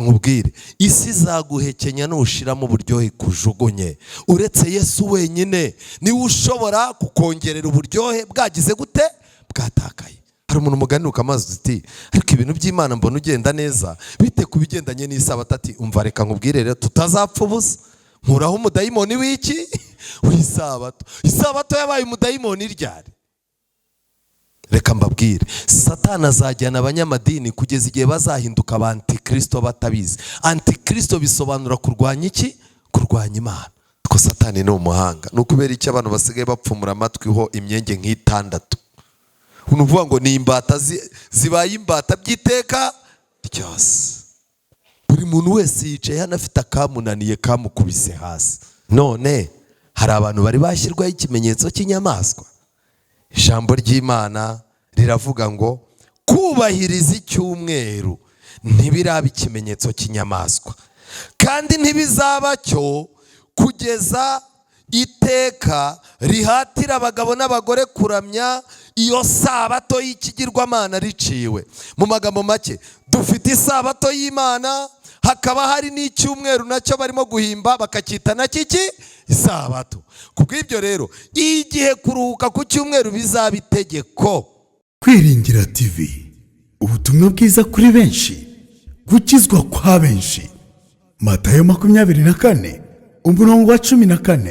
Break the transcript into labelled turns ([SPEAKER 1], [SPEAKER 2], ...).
[SPEAKER 1] nkubwire, isi izaguhekenya nushiramo uburyohe kujugunye. Uretse Yesu wenyine niwe ushobora kukongerera uburyohe bwagize gute, bwatakaye. Hari umuntu muganiruka amazi uti ariko ibintu by'Imana mbona ugenda neza bite kubigendanye n'Isabato. Ati umva reka nkubwire rero tutazapfa ubusa. Nkuraho umudayimoni w'iki, w'Isabato. Isabato yabaye umudayimoni ryari? Reka mbabwire, Satani azajyana abanyamadini kugeza igihe bazahinduka abantikristo batabizi. Antikristo bisobanura kurwanya iki? Kurwanya Imana. Ko Satani ni umuhanga. Nukubera iki abantu basigaye bapfumura amatwi ho imyenge nk'itandatu. Unuvuga ngo ni imbata zibaye imbata by'iteka ryose. Buri muntu wese yicaye hano afite akamunaniye kamukubise hasi. None hari abantu bari bashyirwaho ikimenyetso cy'inyamaswa. Ijambo ry'Imana riravuga ngo kubahiriza icyumweru ntibiraba ikimenyetso cy'inyamaswa, kandi ntibizaba cyo kugeza iteka rihatira abagabo n'abagore kuramya iyo sabato y'ikigirwamana riciwe. Mu magambo make, dufite isabato y'Imana, hakaba hari n'icyumweru nacyo barimo guhimba bakacyita na kiki isabato. Kubw'ibyo rero igihe kuruhuka ku cyumweru bizaba itegeko.
[SPEAKER 2] Kwiringira TV, ubutumwa bwiza kuri benshi, gukizwa kwa benshi. Matayo 24 umurongo wa 14.